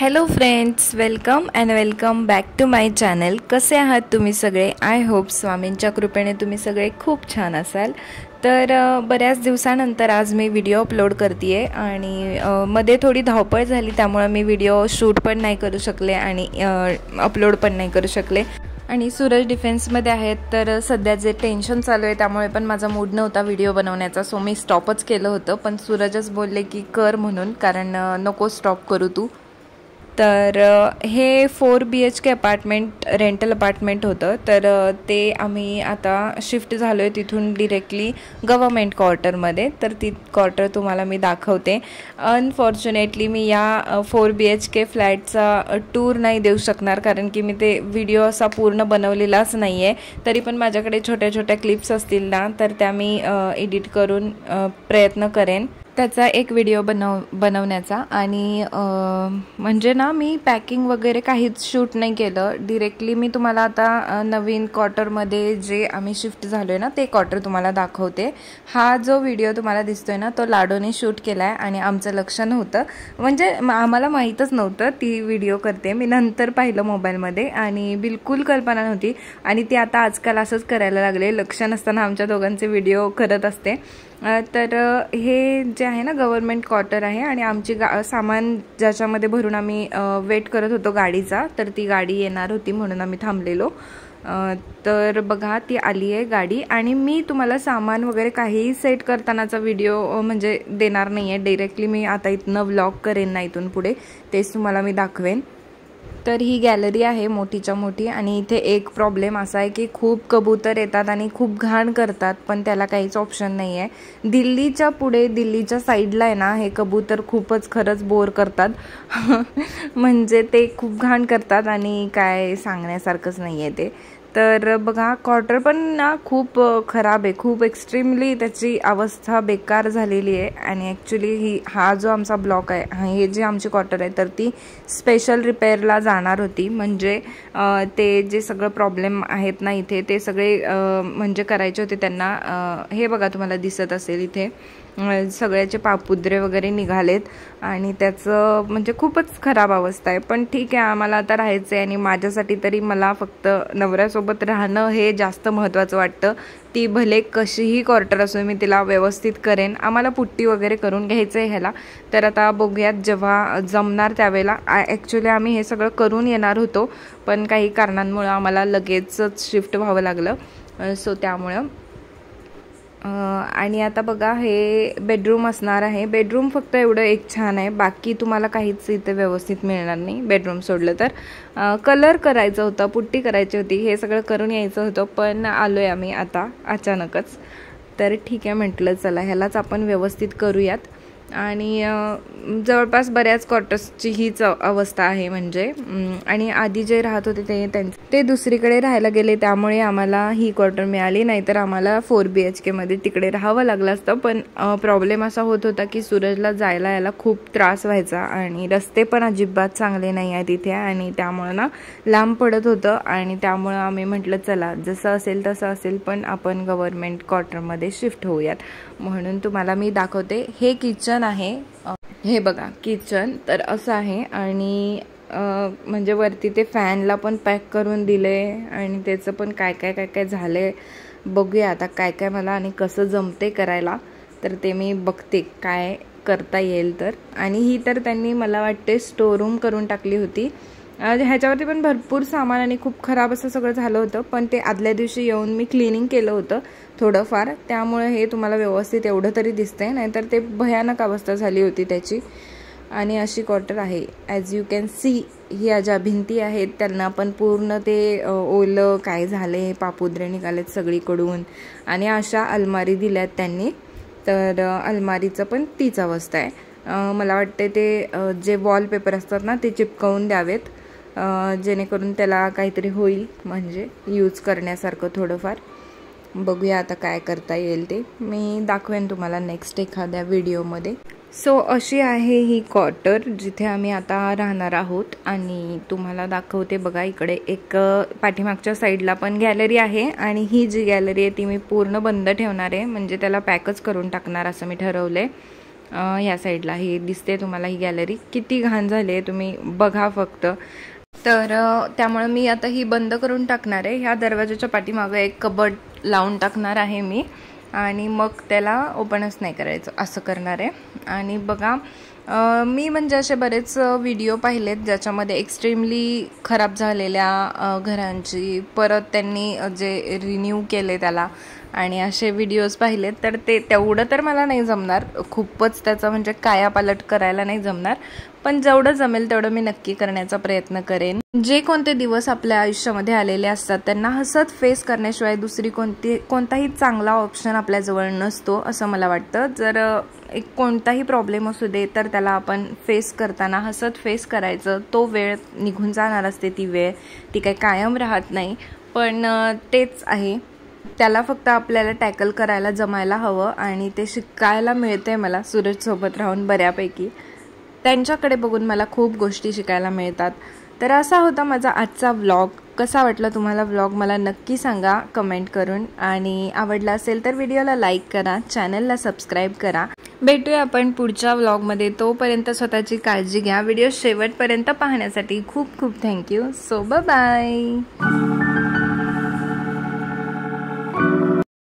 Hello friends, welcome back to my channel. कसे आहात तुम्ही सगळे? आय होप स्वामींच्या कृपेने तुम्ही सगळे खूप छान असाल. तर बऱ्याच दिवसानंतर आज मी व्हिडिओ अपलोड करते आहे आणि मध्ये थोडी धावपळ झाली, त्यामुळे मी व्हिडिओ शूट पण नाही करू शकले आणि अपलोड पण नाही करू शकले. आणि सूरज डिफेन्समध्ये आहेत, तर सध्या जे टेन्शन चालू आहे त्यामुळे पण माझा मूड नव्हता व्हिडिओ बनवण्याचा. सो मी स्टॉपच केलं होतं, पण सूरजच बोलले की कर म्हणून, कारण नको स्टॉप करू तू. तर हे 4 BHK अपार्टमेंट रेंटल अपार्टमेंट होतं. तर ते आम्ही आता शिफ्ट झालो आहे तिथून डिरेक्टली गव्हर्मेंट क्वार्टरमध्ये. तर ती क्वार्टर तुम्हाला मी दाखवते. अनफॉर्च्युनेटली मी या 4 BHK फ्लॅटचा टूर नाही देऊ शकणार, कारण की मी ते व्हिडिओ असा पूर्ण बनवलेलाच नाही आहे. तरी पण माझ्याकडे छोट्या छोट्या क्लिप्स असतील ना, तर त्या मी एडिट करून प्रयत्न करेन त्याचा एक व्हिडिओ बनवण्याचा. आणि म्हणजे ना, मी पॅकिंग वगैरे काहीच शूट नाही केलं. डिरेक्टली मी तुम्हाला आता नवीन क्वार्टरमध्ये जे आम्ही शिफ्ट झालो आहे ना, ते क्वार्टर तुम्हाला दाखवते. हा जो व्हिडिओ तुम्हाला दिसतोय ना, तो लाडोने शूट केला आहे आणि आमचं लक्ष नव्हतं. म्हणजे आम्हाला माहीतच नव्हतं ती व्हिडिओ करते. मी नंतर पाहिलं मोबाईलमध्ये आणि बिलकुल कल्पना नव्हती. आणि ती आता आजकाल असंच करायला लागले, लक्ष नसताना आमच्या दोघांचे व्हिडिओ करत असते. तर हे जे आहे ना, गव्हर्मेंट क्वार्टर आहे आणि आमची सामान ज्याच्यामध्ये भरून आम्ही वेट करत होतो गाडीचा, तर ती गाडी येणार होती म्हणून आम्ही थांबलेलो. तर बघा, ती आली आहे गाडी. आणि मी तुम्हाला सामान वगैरे काहीही सेट करतानाचा व्हिडिओ म्हणजे देणार नाही आहे. डायरेक्टली मी आता इथनं व्लॉग करेन ना, इथून पुढे तेच तुम्हाला मी दाखवेन. तर ही गॅलरी आहे मोठीच्या मोठी. आणि इथे एक प्रॉब्लेम असा आहे की खूप कबूतर येतात आणि खूप घाण करतात, पण त्याला काहीच ऑप्शन नाही आहे. दिल्लीच्या पुढे, दिल्लीच्या साईडला आहे ना, हे कबूतर खूपच खरंच बोर करतात. म्हणजे ते खूप घाण करतात आणि काय सांगण्यासारखंच नाही आहे ते. तर बघा, क्वार्टर पण ना खूप खराब आहे, खूप एक्स्ट्रीमली त्याची अवस्था बेकार झालेली आहे. आणि ॲक्च्युली हा जो आमचा ब्लॉक आहे, हे जे आमची क्वार्टर आहे, तर ती स्पेशल रिपेअरला जाणार होती. म्हणजे ते जे सगळं प्रॉब्लेम आहेत ना इथे, ते सगळे म्हणजे करायचे होते त्यांना. हे बघा, तुम्हाला दिसत असेल इथे सगळ्याचे पापुद्रे वगैरे निघालेत आणि त्याचं म्हणजे खूपच खराब अवस्था आहे. पण ठीक आहे, आम्हाला आता राहायचं आहे आणि माझ्यासाठी तरी मला फक्त नवऱ्यासोबत राहणं हे जास्त महत्त्वाचं वाटतं. ती भले कशीही क्वार्टर असो, मी तिला व्यवस्थित करेन. आम्हाला पुट्टी वगैरे करून घ्यायचं आहे ह्याला. तर आता बघूयात जेव्हा जमणार त्यावेळेला. ॲक्च्युली आम्ही हे सगळं करून येणार होतो, पण काही कारणांमुळं आम्हाला लगेचच शिफ्ट व्हावं लागलं. सो त्यामुळं आणि आता बघा, हे बेडरूम असणार आहे. बेडरूम फक्त एवढं एक छान आहे, बाकी तुम्हाला काहीच इथे व्यवस्थित मिळणार नाही बेडरूम सोडलं तर. कलर करायचं होतं, पुट्टी करायची होती, हे सगळं करून यायचं होतं, पण आलो आहे आम्ही आता अचानकच. तर ठीक आहे म्हटलं, चला ह्यालाच आपण व्यवस्थित करूयात. आणि जवळपास बऱ्याच क्वार्टर्सची हीच अवस्था आहे म्हणजे. आणि आधी जे राहत होते ते दुसरीकडे राहायला गेले, त्यामुळे आम्हाला ही क्वार्टर मिळाली. नाहीतर आम्हाला 4 BHK मध्ये तिकडे राहावं लागलं असतं. पण प्रॉब्लेम असा होत होता की सूरजला जायला यायला खूप त्रास व्हायचा आणि रस्ते पण अजिबात चांगले नाही आहेत इथे. आणि त्यामुळं ना लांब पडत होतं. आणि त्यामुळं आम्ही म्हटलं चला, जसं असेल तसं असेल, पण आपण गव्हर्मेंट क्वार्टरमध्ये शिफ्ट होऊयात. म्हणून तुम्हाला मी दाखवते. हे किचन आहे, हे बघा किचन तर असं आहे. आणि म्हणजे वरती ते फॅनला पण पॅक करून दिले आणि त्याचं पण काय काय काय काय झालंय. बघूया आता काय काय मला आणि कसं जमते करायला, तर ते मी बघते काय करता येईल तर. आणि ही तर त्यांनी मला वाटते स्टोरूम करून टाकली होती. ह्याच्यावरती पण भरपूर सामान आणि खूप खराब असं सगळं झालं होतं, पण ते आदल्या दिवशी येऊन मी क्लिनिंग केलं होतं थोडंफार, त्यामुळे हे तुम्हाला व्यवस्थित एवढं तरी दिसतंय. नाहीतर ते भयानक अवस्था झाली होती त्याची. आणि अशी क्वार्टर आहे. ॲज यू कॅन सी, ह्या ज्या भिंती आहेत त्यांना पण पूर्ण ते ओलं काय झाले, पापुद्रे निघालेत सगळीकडून. आणि अशा अलमारी दिल्यात त्यांनी, तर अलमारीचं पण तीच अवस्था आहे. मला वाटते ते जे वॉलपेपर असतात ना, ते चिपकवून द्यावेत, जेणेकरून त्याला काहीतरी होईल, म्हणजे यूज करण्यासारखं थोडंफार. बघूया आता काय करता येईल ते मी दाखवेन तुम्हाला नेक्स्ट एखाद्या व्हिडिओमध्ये. सो अशी आहे ही क्वार्टर जिथे आम्ही आता राहणार आहोत. आणि तुम्हाला दाखवते बघा, इकडे एक पाठीमागच्या साईडला पण गॅलरी आहे. आणि ही जी गॅलरी आहे ती मी पूर्ण बंद ठेवणार आहे, म्हणजे त्याला पॅकच करून टाकणार असं मी ठरवलं आहे. ह्या साईडला ही दिसते तुम्हाला ही गॅलरी, किती घाण झाली आहे तुम्ही बघा फक्त. तर त्यामुळे मी आता ही बंद करून टाकणार आहे. ह्या दरवाजाच्या पाठीमागे एक कबर्ड लावून टाकणार आहे मी आणि मग त्याला ओपनच नाही करायचं असं करणार आहे. आणि बघा मी म्हणजे असे बरेच व्हिडिओ पाहिलेत ज्याच्यामध्ये एक्स्ट्रीमली खराब झालेल्या घरांची परत त्यांनी जे रिन्यू केले त्याला आणि असे व्हिडिओज पाहिलेत. तर ते तेवढं तर मला नाही जमणार, खूपच त्याचं म्हणजे कायापालट करायला नाही जमणार, पण जेवढं जमेल तेवढं मी नक्की करण्याचा प्रयत्न करेन. जे कोणते दिवस आपल्या आयुष्यामध्ये आलेले असतात त्यांना हसत फेस करण्याशिवाय दुसरी कोणताही चांगला ऑप्शन आपल्याजवळ नसतो असं मला वाटतं. जर एक कोणताही प्रॉब्लेम असू दे तर त्याला आपण फेस करताना हसत फेस करायचं. तो वेळ निघून जाणार असते, ती वेळ ती काही कायम राहत नाही, पण तेच आहे, त्याला फक्त आपल्याला टॅकल करायला जमायला हवं आणि ते शिकायला मिळते मला सूरजसोबत राहून बऱ्यापैकी. त्यांच्याकडे बघून मला खूप गोष्टी शिकायला मिळतात. तर असा होता माझा आजचा व्लॉग. कसा वाटला तुम्हाला व्लॉग मला नक्की सांगा कमेंट करून, आणि आवडला असेल तर व्हिडिओला लाईक करा, चॅनलला सबस्क्राईब करा. भेटूया आपण पुढच्या व्लॉगमध्ये. तोपर्यंत स्वतःची काळजी घ्या. व्हिडिओ शेवटपर्यंत पाहण्यासाठी खूप खूप थँक्यू. So bye.